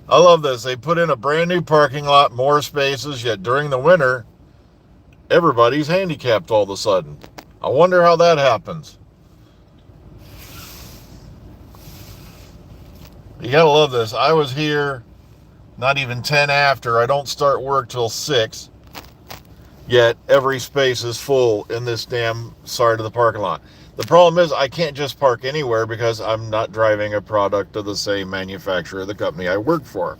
I love this. They put in a brand new parking lot, more spaces, yet during the winter, everybody's handicapped all of a sudden. I wonder how that happens. You gotta love this. I was here not even 10 after. I don't start work till 6. Yet every space is full in this damn side of the parking lot. The problem is I can't just park anywhere because I'm not driving a product of the same manufacturer, the company I work for.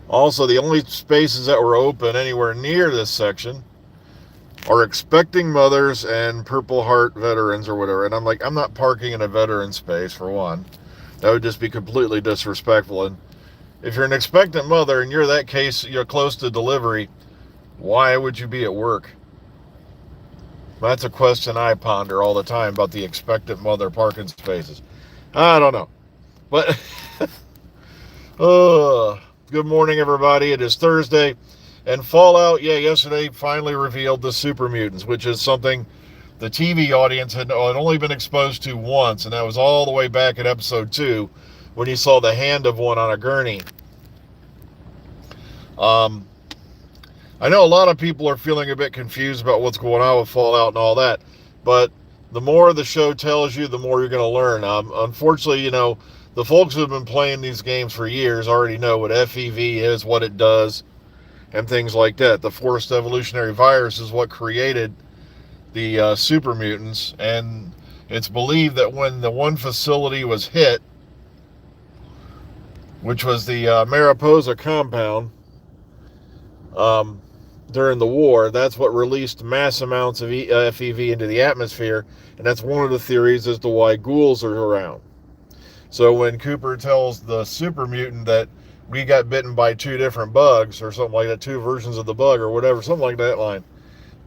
Also, the only spaces that were open anywhere near this section are expecting mothers and Purple Heart veterans or whatever. And I'm like, I'm not parking in a veteran space for one. That would just be completely disrespectful. And if you're an expectant mother and you're that case, you're close to delivery, why would you be at work? That's a question I ponder all the time about the expectant mother parking spaces. I don't know. But, good morning, everybody. It is Thursday. And Fallout, yesterday finally revealed the super mutants, which is something the TV audience had only been exposed to once, and that was all the way back in episode 2 when you saw the hand of one on a gurney. I know a lot of people are feeling a bit confused about what's going on with Fallout and all that, but the more the show tells you, the more you're going to learn. Unfortunately, the folks who have been playing these games for years already know what FEV is, what it does, and things like that. The forced evolutionary virus is what created the super mutants, and it's believed that when the one facility was hit, which was the Mariposa compound, during the war, that's what released mass amounts of FEV into the atmosphere, and that's one of the theories as to why ghouls are around. So when Cooper tells the super mutant that we got bitten by 2 different bugs or something like that, 2 versions of the bug or whatever, something like that line,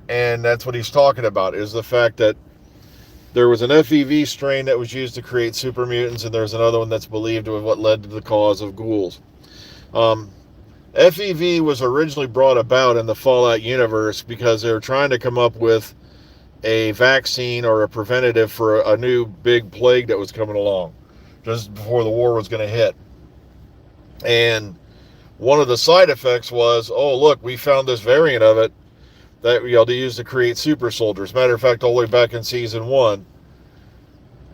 and that's what he's talking about, is the fact that there was an FEV strain that was used to create super mutants, and there's another one that's believed to have what led to the cause of ghouls. FEV was originally brought about in the Fallout universe because they were trying to come up with a vaccine or a preventative for a new big plague that was coming along just before the war was going to hit. And one of the side effects was, oh, look, we found this variant of it that they used to create super soldiers. Matter of fact, all the way back in season 1,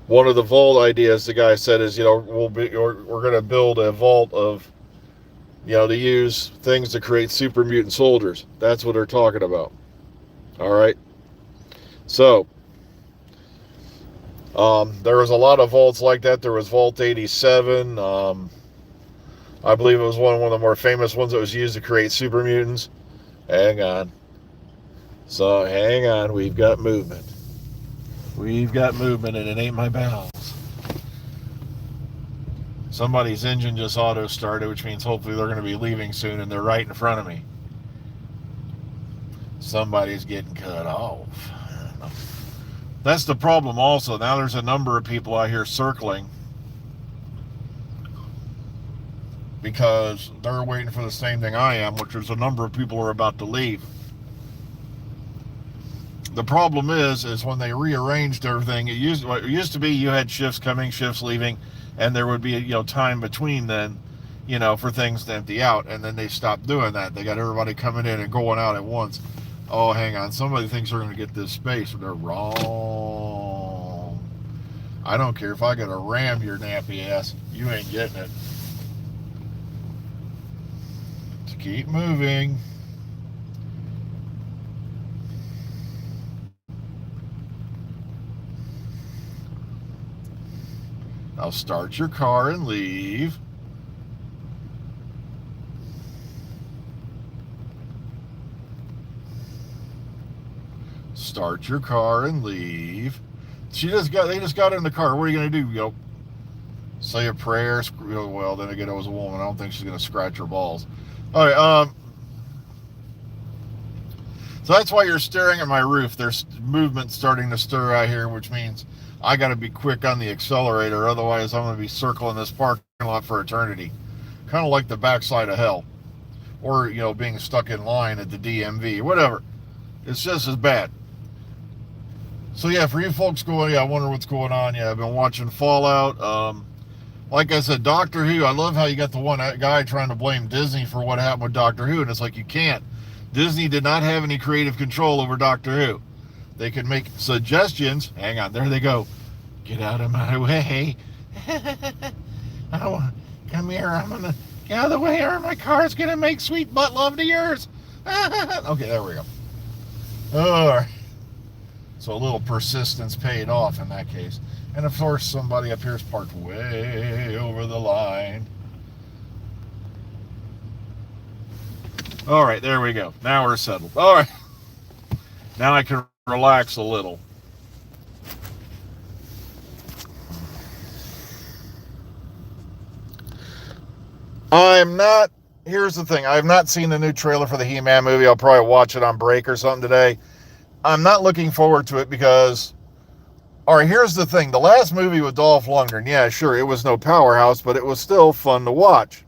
one of the vault ideas the guy said is, we're going to build a vault of, to use things to create super mutant soldiers. That's what they're talking about. All right. So, there was a lot of vaults like that. There was Vault 87. I believe it was one of the more famous ones that was used to create super mutants. Hang on. So, hang on. We've got movement. We've got movement, and it ain't my bowels. Somebody's engine just auto started, which means hopefully they're going to be leaving soon, and they're right in front of me. Somebody's getting cut off. That's the problem also. Now there's a number of people out here circling because they're waiting for the same thing I am, which is a number of people are about to leave. The problem is when they rearranged everything, it used to be you had shifts coming, shifts leaving, and there would be time between then, for things to empty out, and then they stopped doing that. They got everybody coming in and going out at once. Oh, hang on. Somebody thinks they're going to get this space, and they're wrong. I don't care if I got to ram your nappy ass. You ain't getting it. Just keep moving. Now start your car and leave. Start your car and leave. They just got in the car. What are you going to do? Say a prayer. Well, then again, it was a woman. I don't think she's going to scratch her balls. All right. So that's why you're staring at my roof. There's movement starting to stir out here, which means I got to be quick on the accelerator. Otherwise, I'm going to be circling this parking lot for eternity. Kind of like the backside of hell. Or, being stuck in line at the DMV. Whatever. It's just as bad. So, for you folks going, I wonder what's going on. I've been watching Fallout. like I said, Doctor Who, I love how you got the one guy trying to blame Disney for what happened with Doctor Who, and it's like, you can't. Disney did not have any creative control over Doctor Who. They could make suggestions. Hang on, there they go. Get out of my way. Come here, I'm going to get out of the way or my car's going to make sweet butt love to yours. Okay, there we go. All right. So a little persistence paid off in that case. And of course, somebody up here is parked way over the line. All right, there we go. Now we're settled. All right. Now I can relax a little. Here's the thing. I have not seen the new trailer for the He-Man movie. I'll probably watch it on break or something today. I'm not looking forward to it because, all right, here's the thing. The last movie with Dolph Lundgren, yeah, sure, it was no powerhouse, but it was still fun to watch.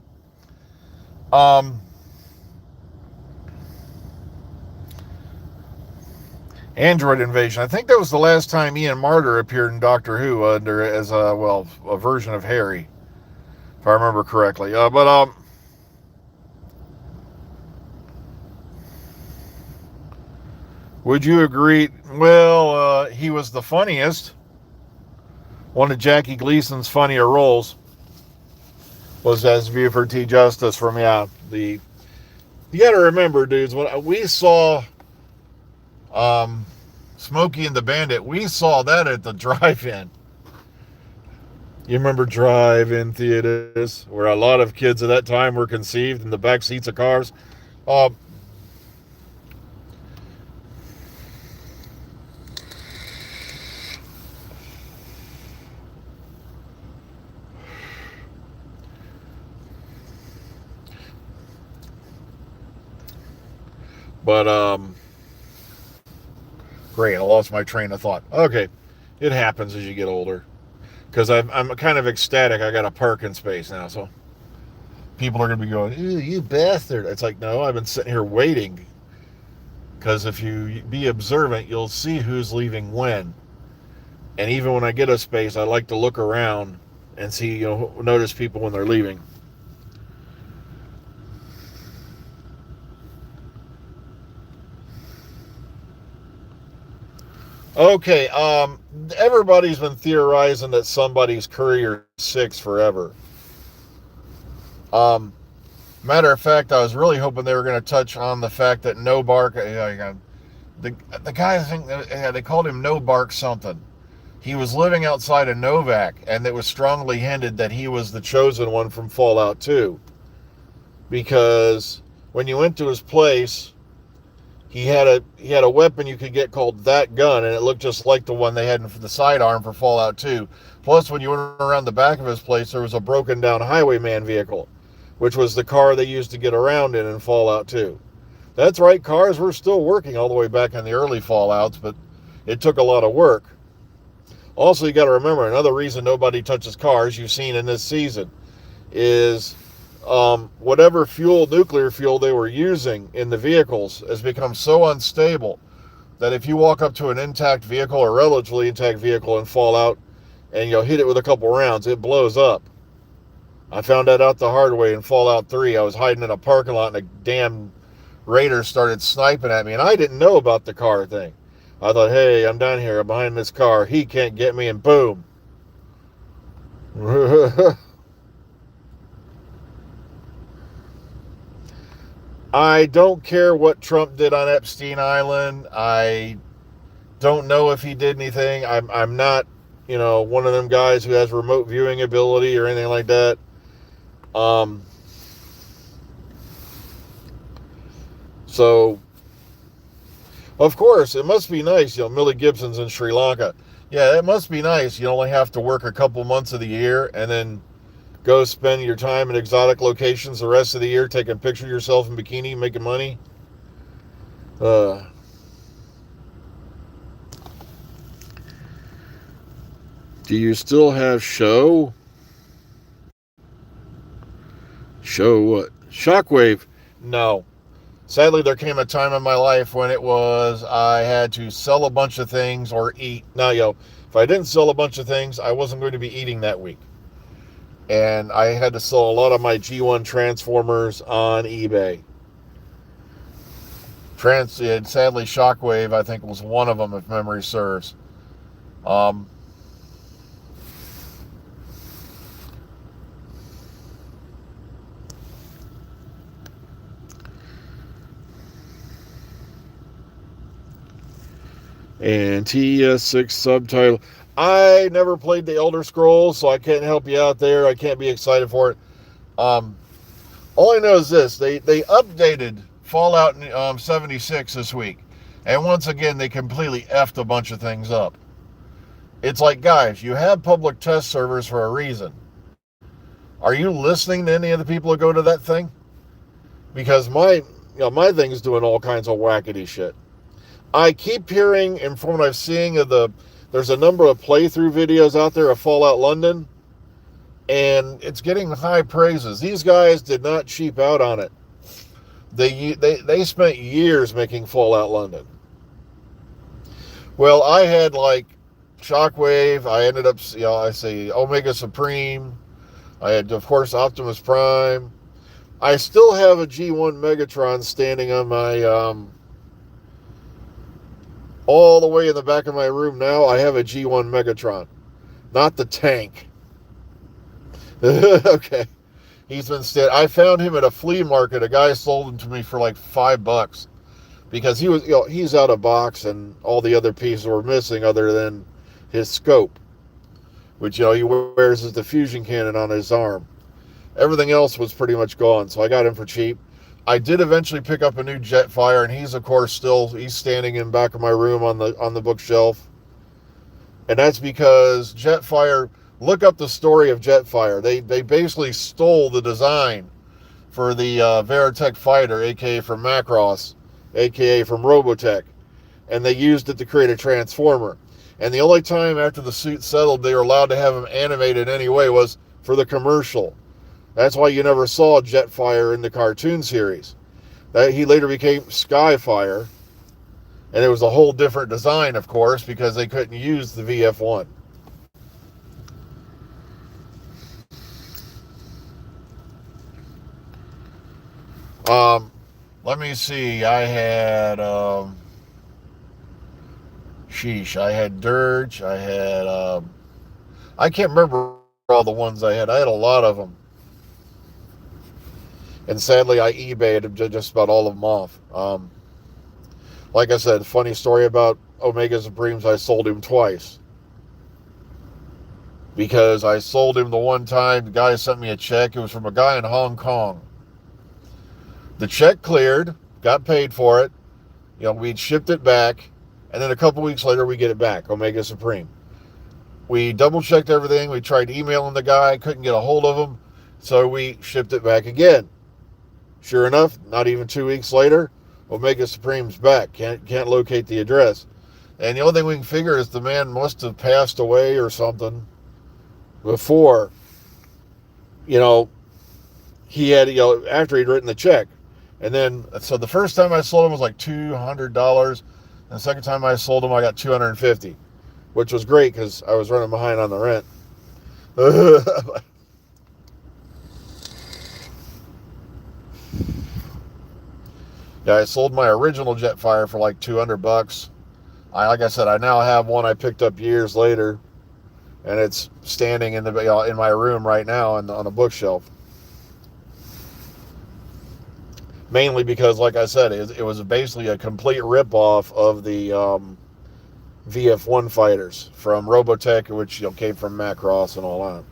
Android Invasion. I think that was the last time Ian Marter appeared in Doctor Who as a version of Harry, if I remember correctly. Would you agree? Well, he was the funniest. One of Jackie Gleason's funnier roles was as Buford T. Justice from, you got to remember, dudes, when we saw Smokey and the Bandit, we saw that at the drive-in. You remember drive-in theaters where a lot of kids at that time were conceived in the back seats of cars? Great, I lost my train of thought. Okay, it happens as you get older. Because I'm kind of ecstatic I got a parking space now, so people are going to be going, "Ew, you bastard." It's like, no, I've been sitting here waiting. Because if you be observant, you'll see who's leaving when. And even when I get a space, I like to look around and see, notice people when they're leaving. Okay, everybody's been theorizing that somebody's Courier 6 forever. Matter of fact, I was really hoping they were going to touch on the fact that No Bark, the guy, I think, they called him No Bark something. He was living outside of Novak, and it was strongly hinted that he was the chosen one from Fallout 2. Because when you went to his place, he had a weapon you could get called That Gun, and it looked just like the one they had for the sidearm for Fallout 2. Plus, when you went around the back of his place, there was a broken down Highwayman vehicle, which was the car they used to get around in Fallout 2. That's right, cars were still working all the way back in the early Fallouts, but it took a lot of work. Also, you got to remember, another reason nobody touches cars, you've seen in this season, is whatever nuclear fuel they were using in the vehicles has become so unstable that if you walk up to an intact vehicle or relatively intact vehicle in Fallout and hit it with a couple rounds, it blows up. I found that out the hard way in Fallout 3. I was hiding in a parking lot and a damn raider started sniping at me, and I didn't know about the car thing. I thought, hey, I'm down here behind this car. He can't get me, and boom. I don't care what Trump did on Epstein Island. I don't know if he did anything. I'm not, one of them guys who has remote viewing ability or anything like that. So, of course, it must be nice. Millie Gibson's in Sri Lanka. Yeah, it must be nice. You only have to work a couple months of the year and then go spend your time in exotic locations the rest of the year, taking a picture of yourself in bikini, making money. Do you still have show? Show what? Shockwave? No. Sadly, there came a time in my life when I had to sell a bunch of things or eat. Now, if I didn't sell a bunch of things, I wasn't going to be eating that week. and I had to sell a lot of my G1 Transformers on eBay. And sadly, Shockwave, I think, was one of them, if memory serves. Um, and TS6 subtitle. I never played the Elder Scrolls, so I can't help you out there. I can't be excited for it. All I know is this: they updated Fallout 76 this week, and once again they completely effed a bunch of things up. It's like, guys, you have public test servers for a reason. Are you listening to any of the people who go to that thing? Because my thing's doing all kinds of wackety shit. I keep hearing, and from what I'm seeing there's a number of playthrough videos out there of Fallout London, and it's getting high praises. These guys did not cheap out on it. They spent years making Fallout London. Well, I had like Shockwave. I ended up, I say Omega Supreme. I had, of course, Optimus Prime. I still have a G1 Megatron standing on my, all the way in the back of my room now. I have a G1 Megatron. Not the tank. Okay. He's been I found him at a flea market. A guy sold him to me for like $5 because he's out of box and all the other pieces were missing other than his scope, which, he wears his diffusion cannon on his arm. Everything else was pretty much gone, so I got him for cheap. I did eventually pick up a new Jetfire, and he's, of course, he's standing in back of my room on the bookshelf. And that's because Jetfire, look up the story of Jetfire. They basically stole the design for the Veritech fighter, aka from Macross, aka from Robotech, and they used it to create a Transformer. And the only time after the suit settled they were allowed to have him animated anyway was for the commercial. That's why you never saw Jetfire in the cartoon series. He later became Skyfire, and it was a whole different design, of course, because they couldn't use the VF1. Let me see. I had, I had Dirge. I had, I can't remember all the ones I had. I had a lot of them. And sadly, I eBayed just about all of them off. Like I said, funny story about Omega Supremes, I sold him twice. Because I sold him the one time, the guy sent me a check. It was from a guy in Hong Kong. The check cleared, got paid for it. We'd shipped it back. And then a couple weeks later, we get it back, Omega Supreme. We double-checked everything. We tried emailing the guy, couldn't get a hold of him. So we shipped it back again. Sure enough, not even 2 weeks later, Omega Supreme's back. Can't locate the address. And the only thing we can figure is the man must have passed away or something before, he had, after he'd written the check. And then, so the first time I sold him was like $200. And the second time I sold him, I got $250, which was great because I was running behind on the rent. Yeah, I sold my original Jetfire for like $200. Like I said, I now have one I picked up years later, and it's standing in my room right now on a bookshelf. Mainly because, like I said, it was basically a complete ripoff of the VF1 fighters from Robotech, which came from Macross and all that.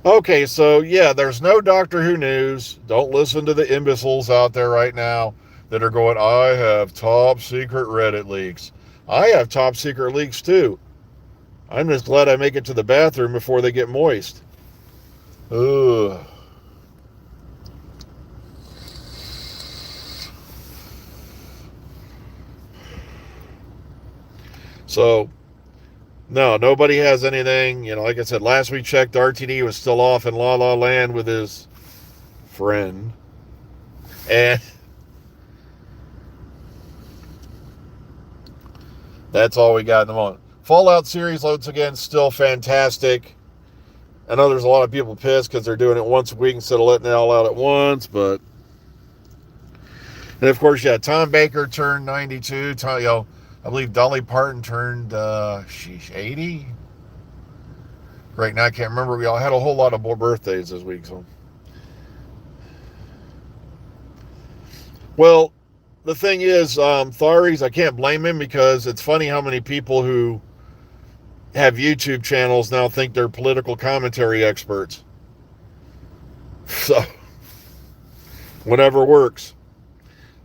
Okay, so yeah, there's no Doctor Who news. Don't listen to the imbeciles out there right now that are going, I have top secret Reddit leaks. I have top secret leaks too. I'm just glad I make it to the bathroom before they get moist. Ugh. So, no, nobody has anything. Like I said, last we checked, RTD was still off in La La Land with his friend. And that's all we got in the moment. Fallout series, once again, still fantastic. I know there's a lot of people pissed because they're doing it once a week instead of letting it all out at once, but... And, of course, yeah, Tom Baker turned 92. I believe Dolly Parton turned, 80? Right now, I can't remember. We all had a whole lot of birthdays this week, so... Well, the thing is, Tharies, I can't blame him because it's funny how many people who have YouTube channels now think they're political commentary experts. So, whatever works.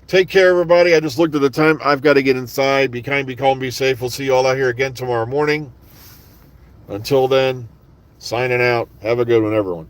Take care, everybody. I just looked at the time. I've got to get inside. Be kind, be calm, be safe. We'll see you all out here again tomorrow morning. Until then, signing out. Have a good one, everyone.